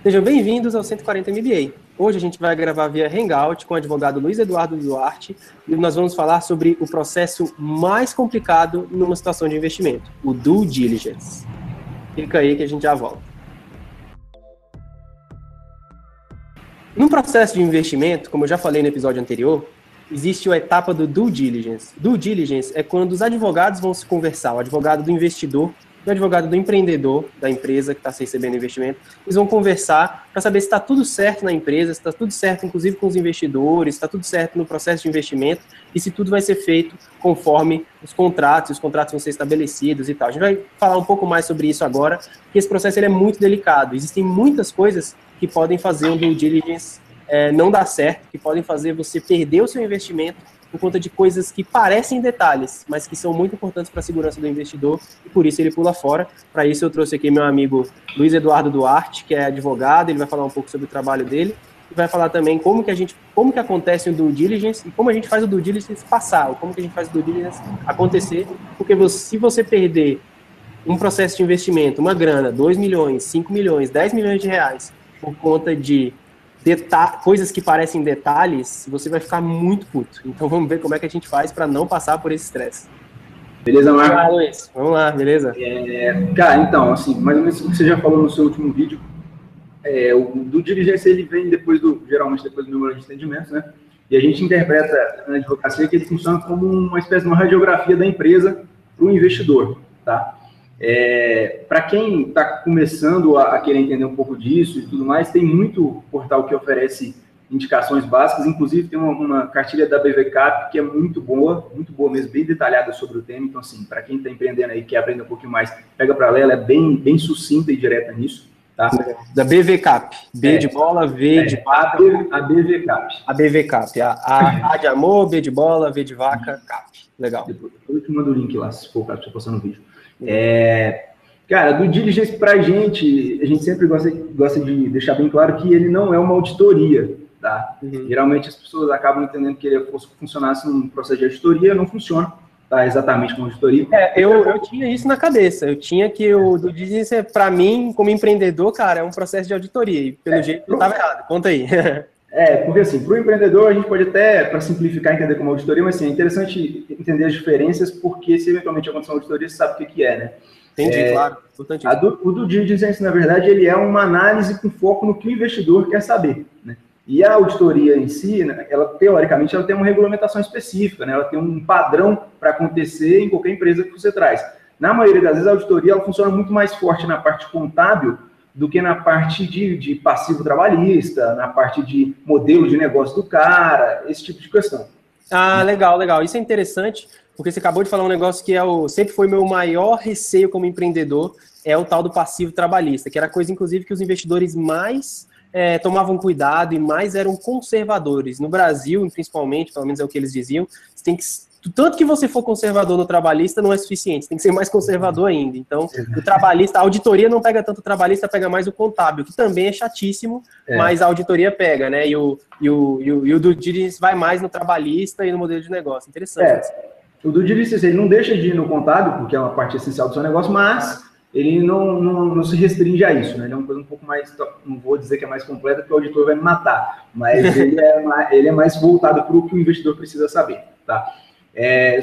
Sejam bem-vindos ao 140 MBA. Hoje a gente vai gravar via Hangout com o advogado Luiz Eduardo Duarte e nós vamos falar sobre o processo mais complicado numa situação de investimento, o due diligence. Fica aí que a gente já volta. No processo de investimento, como eu já falei no episódio anterior, existe a etapa do due diligence. Due diligence é quando os advogados vão se conversar, o advogado do investidor e o advogado do empreendedor, da empresa que está recebendo investimento, eles vão conversar para saber se está tudo certo na empresa, se está tudo certo, inclusive com os investidores, se está tudo certo no processo de investimento e se tudo vai ser feito conforme os contratos vão ser estabelecidos e tal. A gente vai falar um pouco mais sobre isso agora, porque esse processo ele é muito delicado. Existem muitas coisas que podem fazer o due diligence não dar certo, que podem fazer você perder o seu investimento por conta de coisas que parecem detalhes, mas que são muito importantes para a segurança do investidor, e por isso ele pula fora. Para isso eu trouxe aqui meu amigo Luiz Eduardo Duarte, que é advogado, ele vai falar um pouco sobre o trabalho dele, e vai falar também como que acontece o due diligence, e como a gente faz o due diligence passar, ou como que a gente faz o due diligence acontecer, porque se você perder um processo de investimento, uma grana, 2 milhões, 5 milhões, 10 milhões de reais, por conta de coisas que parecem detalhes, você vai ficar muito puto. Então vamos ver como é que a gente faz para não passar por esse estresse. Beleza, Marco? Ah, Luiz, vamos lá, beleza? Cara, então, assim, mais ou menos o que você já falou no seu último vídeo, o due diligence ele vem geralmente depois do memorando de entendimento, né? E a gente interpreta na advocacia que ele funciona como uma espécie de uma radiografia da empresa para o investidor, tá? Para quem está começando a querer entender um pouco disso e tudo mais, tem muito portal que oferece indicações básicas, inclusive tem uma cartilha da BVCap que é muito boa mesmo, bem detalhada sobre o tema. Então, assim, para quem está empreendendo aí, quer aprender um pouquinho mais, pega para ela, ela é bem sucinta e direta nisso, tá? Da BVCap, B de bola, V de vaca. A BVCap. A BVCap, A de amor, B de bola, V de vaca, cap. Legal. Depois eu te mando o link lá, se for o caso, você postar no vídeo. Cara, do diligence pra a gente sempre gosta de deixar bem claro que ele não é uma auditoria, tá? Geralmente as pessoas acabam entendendo que ele funcionasse num processo de auditoria, não funciona, tá? Exatamente como auditoria. Eu tinha isso na cabeça, eu tinha que o do diligence, pra mim, como empreendedor, cara, é um processo de auditoria, e pelo jeito eu tava errado, conta aí. Porque assim, para o empreendedor, a gente pode até, para simplificar, entender como auditoria, mas assim, é interessante entender as diferenças, porque se eventualmente acontecer uma auditoria, você sabe o que é, né? Entendi, claro. O due diligence, na verdade, ele é uma análise com foco no que o investidor quer saber, né? E a auditoria em si, né, teoricamente, ela tem uma regulamentação específica, né? Ela tem um padrão para acontecer em qualquer empresa que você traz. Na maioria das vezes, a auditoria ela funciona muito mais forte na parte contábil do que na parte de passivo trabalhista, na parte de modelo de negócio do cara, esse tipo de questão. Ah, legal. Isso é interessante, porque você acabou de falar um negócio que sempre foi meu maior receio como empreendedor, é o tal do passivo trabalhista, que era coisa, inclusive, que os investidores mais tomavam cuidado e mais eram conservadores. No Brasil, principalmente, pelo menos é o que eles diziam, você tem que... Tanto que você for conservador no trabalhista não é suficiente, tem que ser mais conservador ainda. Então, o trabalhista, a auditoria não pega tanto o trabalhista, pega mais o contábil, que também é chatíssimo, mas a auditoria pega, né? E o due diligence vai mais no trabalhista e no modelo de negócio. Interessante. O due diligence, ele não deixa de ir no contábil, porque é uma parte essencial do seu negócio, mas ele não se restringe a isso, né? Ele é uma coisa um pouco mais, não vou dizer que é mais completa, porque o auditor vai me matar, mas ele é mais voltado para o que o investidor precisa saber, tá?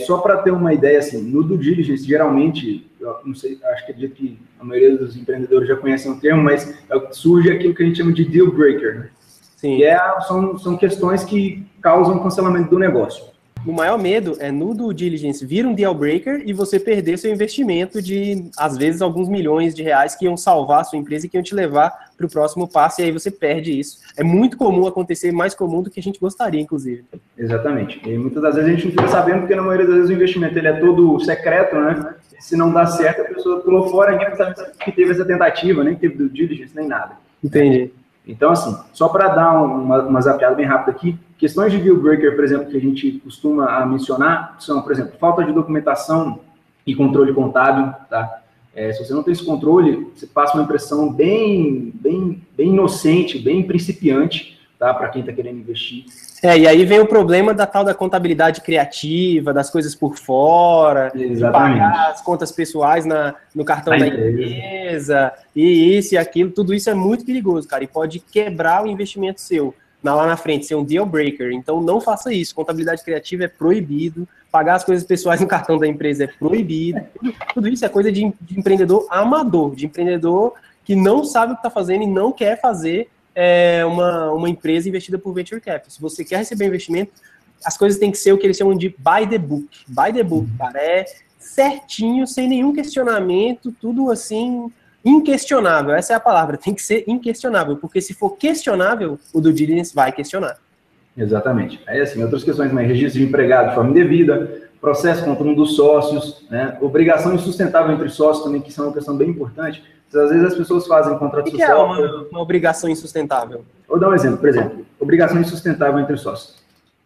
Só para ter uma ideia, assim, no due diligence, geralmente, eu não sei, acho que acredito que a maioria dos empreendedores já conhecem o termo, mas surge aquilo que a gente chama de deal breaker, né? Sim. Que são questões que causam cancelamento do negócio. O maior medo é no due diligence vir um deal breaker e você perder seu investimento de, às vezes, alguns milhões de reais que iam salvar a sua empresa e que iam te levar para o próximo passo, e aí você perde isso. É muito comum acontecer, mais comum do que a gente gostaria, inclusive. Exatamente. E muitas das vezes a gente não fica sabendo, porque na maioria das vezes o investimento ele é todo secreto, né? E se não dá certo, a pessoa pulou fora, ninguém sabe que teve essa tentativa, nem teve due diligence, nem nada. Entendi. Então, assim, só para dar uma zapeada bem rápida aqui, questões de deal breaker, por exemplo, que a gente costuma mencionar, são, por exemplo, falta de documentação e controle contábil, tá? Se você não tem esse controle, você passa uma impressão bem inocente, bem principiante, tá? Para quem está querendo investir. E aí vem o problema da tal da contabilidade criativa, das coisas por fora, de pagar as contas pessoais no cartão da empresa, e isso e aquilo, tudo isso é muito perigoso, cara, e pode quebrar o investimento seu lá na frente, ser um deal breaker. Então não faça isso, contabilidade criativa é proibido, pagar as coisas pessoais no cartão da empresa é proibido, tudo isso é coisa de empreendedor amador, de empreendedor que não sabe o que está fazendo e não quer fazer uma empresa investida por Venture Capital. Se você quer receber investimento, as coisas têm que ser o que eles chamam de by the book. By the book, cara, é certinho, sem nenhum questionamento, tudo assim, inquestionável. Essa é a palavra, tem que ser inquestionável, porque se for questionável, o due diligence vai questionar. Exatamente. Aí, assim, outras questões, mais registro de empregado de forma indevida, processo contra um dos sócios, né? Obrigação insustentável entre sócios também, que são uma questão bem importante. Às vezes as pessoas fazem contrato social... O que é uma obrigação insustentável? Vou dar um exemplo, por exemplo, obrigação insustentável entre sócios.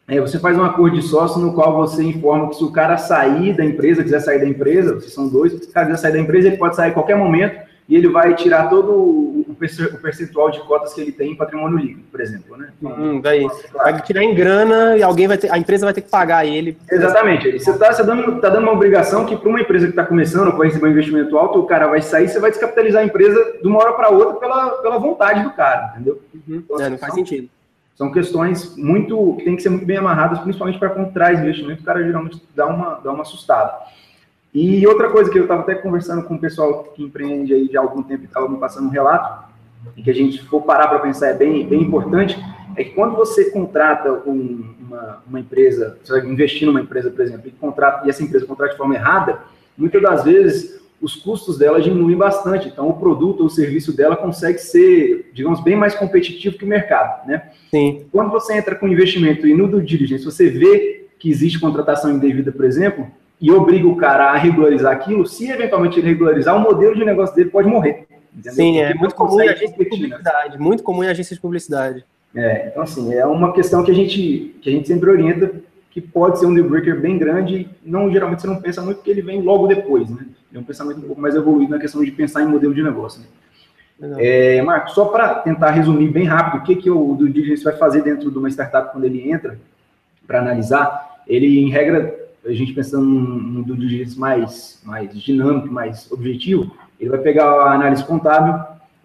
Você faz um acordo de sócio no qual você informa que se o cara sair da empresa, quiser sair da empresa, vocês são dois, se o cara quiser sair da empresa, ele pode sair a qualquer momento e ele vai tirar todo o percentual de cotas que ele tem em patrimônio líquido, por exemplo, né? Vai tirar em grana e a empresa vai ter que pagar ele. Exatamente. Você está dando uma obrigação que para uma empresa que está começando, para receber um investimento alto, o cara vai sair, você vai descapitalizar a empresa de uma hora para outra pela vontade do cara, entendeu? Então, não faz sentido. São questões que tem que ser muito bem amarradas, principalmente para quando traz investimento, o cara geralmente dá uma assustada. E outra coisa que eu estava até conversando com o pessoal que empreende aí de algum tempo e estava me passando um relato, e que a gente for parar para pensar é bem importante, é que quando você contrata uma empresa, você vai investir numa empresa, por exemplo, e essa empresa contrata de forma errada, muitas das vezes os custos dela diminuem bastante, então o produto ou o serviço dela consegue ser, digamos, bem mais competitivo que o mercado, né? Sim. Quando você entra com investimento e no due diligence, você vê que existe contratação indevida, por exemplo, e obriga o cara a regularizar aquilo, se eventualmente ele regularizar, o modelo de negócio dele pode morrer. Entendeu? Sim, é muito comum em agência de publicidade, muito comum em agência de publicidade. Então, assim, é uma questão que a gente sempre orienta, que pode ser um deal breaker bem grande, geralmente você não pensa muito, porque ele vem logo depois, né? É um pensamento um pouco mais evoluído na questão de pensar em modelo de negócio, né? Marcos, só para tentar resumir bem rápido, o que o due diligence vai fazer dentro de uma startup quando ele entra, para analisar, ele, em regra, a gente pensando num due diligence mais dinâmico, mais objetivo, ele vai pegar a análise contábil,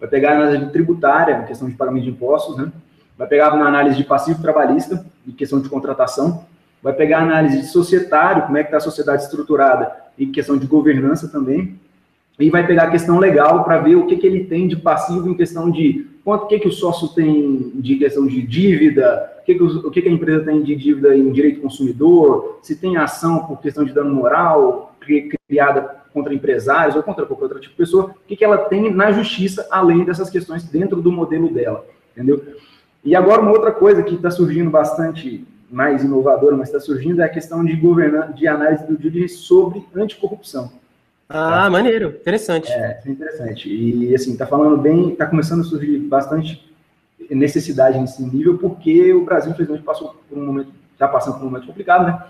vai pegar a análise tributária, questão de pagamento de impostos, né? Vai pegar na análise de passivo trabalhista, de questão de contratação, vai pegar a análise de societário, como é que está a sociedade estruturada, e questão de governança também, e vai pegar a questão legal para ver o que ele tem de passivo em questão de quanto que o sócio tem de questão de dívida, o que a empresa tem de dívida em direito consumidor, se tem ação por questão de dano moral criada contra empresários ou contra qualquer outro tipo de pessoa, o que ela tem na justiça, além dessas questões dentro do modelo dela, entendeu? E agora uma outra coisa que está surgindo bastante mais inovadora, mas está surgindo, é a questão de análise do due diligence sobre anticorrupção. Tá? Maneiro, interessante. É interessante. E, assim, está começando a surgir bastante necessidade nesse nível, porque o Brasil, infelizmente, está passando por um momento complicado, né?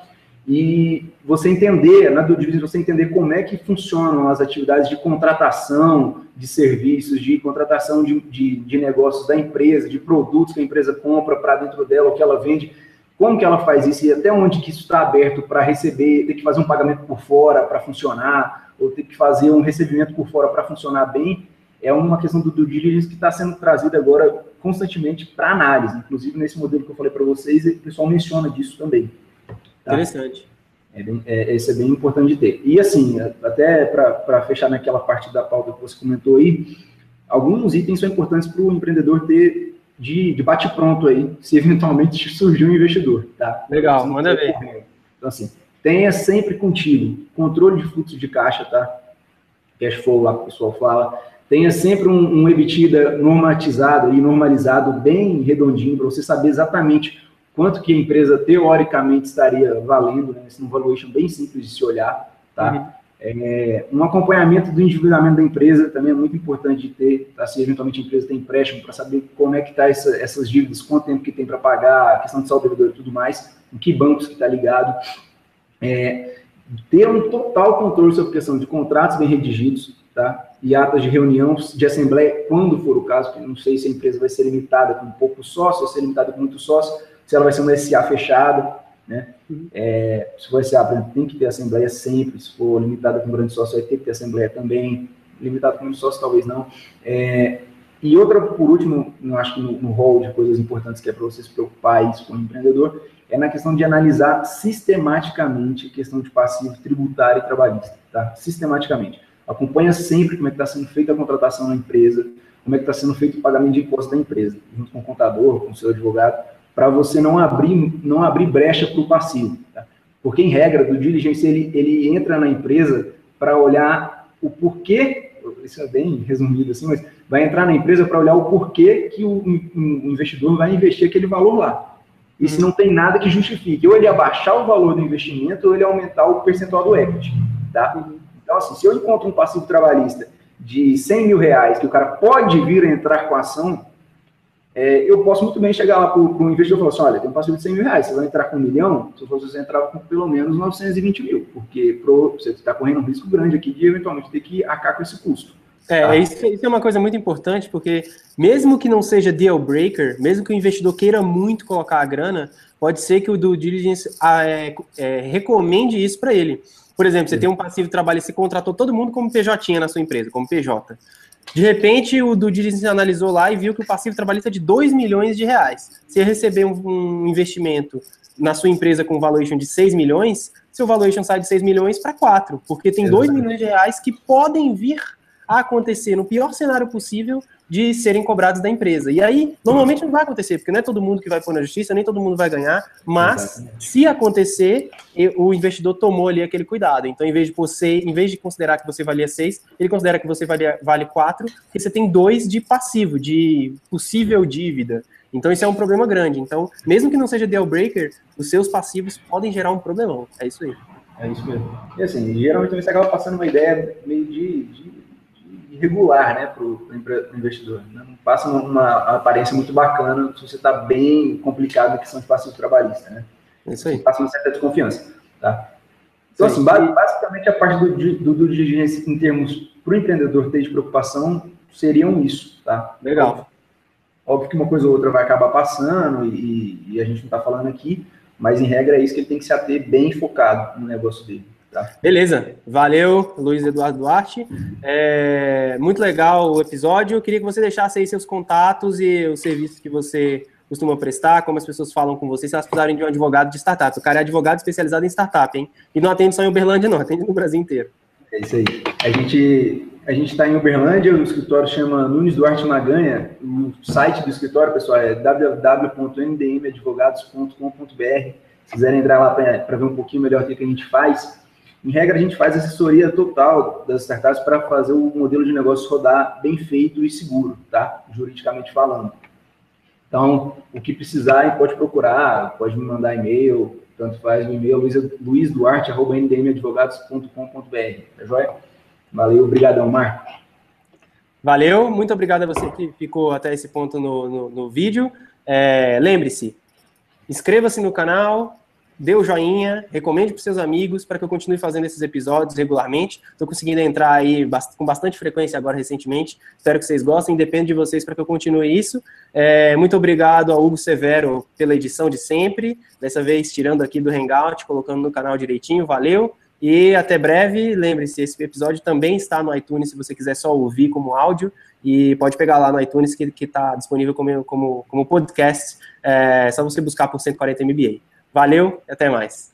E você entender, na due diligence, você entender como é que funcionam as atividades de contratação de serviços, de contratação de negócios da empresa, de produtos que a empresa compra para dentro dela, o que ela vende, como que ela faz isso e até onde que isso está aberto para receber, ter que fazer um pagamento por fora para funcionar, ou ter que fazer um recebimento por fora para funcionar bem, é uma questão do due diligence que está sendo trazida agora constantemente para análise. Inclusive, nesse modelo que eu falei para vocês, o pessoal menciona disso também. Tá? Interessante. Esse é bem importante de ter. E, assim, até para fechar naquela parte da pauta que você comentou aí, alguns itens são importantes para o empreendedor ter de bate-pronto aí, se eventualmente surgir um investidor. Tá? Legal, manda ver. Então, assim, tenha sempre contigo controle de fluxo de caixa, tá? Cash flow lá que o pessoal fala. Tenha sempre um EBITDA normatizado e normalizado, bem redondinho, para você saber exatamente quanto que a empresa teoricamente estaria valendo, né? Esse é um valuation bem simples de se olhar, tá? Um acompanhamento do endividamento da empresa também é muito importante de ter, tá? Se eventualmente a empresa tem empréstimo, para saber como é que está essas dívidas, quanto tempo que tem para pagar, a questão de saldo devedor e tudo mais, em que bancos que está ligado. Ter um total controle sobre a questão de contratos bem redigidos, tá? e atas de reunião de assembleia, quando for o caso, porque não sei se a empresa vai ser limitada com pouco sócio, ou ser limitada com muito sócio, se ela vai ser uma SA fechada, né? Se for SA, por exemplo, tem que ter assembleia sempre, se for limitada com grande sócio, vai ter que ter assembleia também, limitado com muito sócio, talvez não. E outra, por último, eu acho que no rol de coisas importantes que é para você se preocupar isso com o empreendedor, é na questão de analisar sistematicamente a questão de passivo tributário e trabalhista, tá? Sistematicamente. Acompanha sempre como é que está sendo feita a contratação na empresa, como é que está sendo feito o pagamento de imposto da empresa, junto com o contador, com o seu advogado, para você não abrir brecha para o passivo, tá? Porque, em regra, do diligência, ele entra na empresa para olhar o porquê, isso é bem resumido assim, mas vai entrar na empresa para olhar o porquê que o investidor vai investir aquele valor lá. E se não tem nada que justifique, ou ele abaixar o valor do investimento, ou ele aumentar o percentual do equity, tá? Então, assim, se eu encontro um passivo trabalhista de 100 mil reais, que o cara pode vir a entrar com a ação, eu posso muito bem chegar lá para o investidor e falar assim, olha, tem um passivo de 100 mil reais, você vai entrar com 1 milhão, se você entrar com pelo menos 920 mil, porque você está correndo um risco grande aqui de eventualmente ter que arcar com esse custo. Isso é uma coisa muito importante, porque mesmo que não seja deal breaker, mesmo que o investidor queira muito colocar a grana, pode ser que o due diligence recomende isso para ele. Por exemplo, você tem um passivo trabalhista, você contratou todo mundo como PJ na sua empresa, como PJ. De repente, o due diligence analisou lá e viu que o passivo trabalhista é de 2 milhões de reais. Se receber um investimento na sua empresa com valuation de 6 milhões, seu valuation sai de 6 milhões para 4, porque tem 2 milhões de reais que podem vir a acontecer no pior cenário possível de serem cobrados da empresa. E aí, normalmente não vai acontecer, porque não é todo mundo que vai pôr na justiça, nem todo mundo vai ganhar, mas se acontecer, o investidor tomou ali aquele cuidado. Então, em vez de considerar que você valia 6, ele considera que você vale 4, porque você tem 2 de passivo, de possível dívida. Então, isso é um problema grande. Então, mesmo que não seja deal breaker, os seus passivos podem gerar um problemão. É isso aí. É isso mesmo. E assim, geralmente você acaba passando uma ideia meio de irregular, né, para o investidor. Não passa uma aparência muito bacana se você está bem complicado na questão de passivo trabalhista, né? Isso aí. Passa uma certa desconfiança, tá? Então, assim, basicamente a parte do diligência em termos para o empreendedor ter de preocupação seriam isso, tá? Legal. Óbvio que uma coisa ou outra vai acabar passando e a gente não está falando aqui, mas em regra é isso que ele tem que se ater bem focado no negócio dele. Tá. Beleza, valeu, Luiz Eduardo Duarte. Muito legal o episódio. Eu queria que você deixasse aí seus contatos e os serviços que você costuma prestar, como as pessoas falam com você, se elas precisarem de um advogado de startup. O cara é advogado especializado em startup, hein? E não atende só em Uberlândia, não, atende no Brasil inteiro. É isso aí. A gente está em Uberlândia, o escritório chama Nunes Duarte Maganha. O site do escritório, pessoal, é www.ndmadvogados.com.br. Se quiserem entrar lá para ver um pouquinho melhor o que a gente faz. Em regra, a gente faz assessoria total das startups para fazer o modelo de negócio rodar bem feito e seguro, tá? Juridicamente falando. Então, o que precisarem, pode procurar, pode me mandar e-mail, tanto faz, o e-mail luisduarte@ndmadvogados.com.br, tá joia? Valeu, obrigadão, Marco. Valeu, muito obrigado a você que ficou até esse ponto no vídeo. Lembre-se, inscreva-se no canal, dê o joinha, recomende para os seus amigos para que eu continue fazendo esses episódios regularmente. Estou conseguindo entrar aí com bastante frequência agora recentemente. Espero que vocês gostem, depende de vocês para que eu continue isso. Muito obrigado ao Hugo Severo pela edição de sempre, dessa vez tirando aqui do Hangout, colocando no canal direitinho, valeu. E até breve, lembre-se, esse episódio também está no iTunes, se você quiser só ouvir como áudio, e pode pegar lá no iTunes que está disponível como podcast, só você buscar por 140 MBA. Valeu e até mais.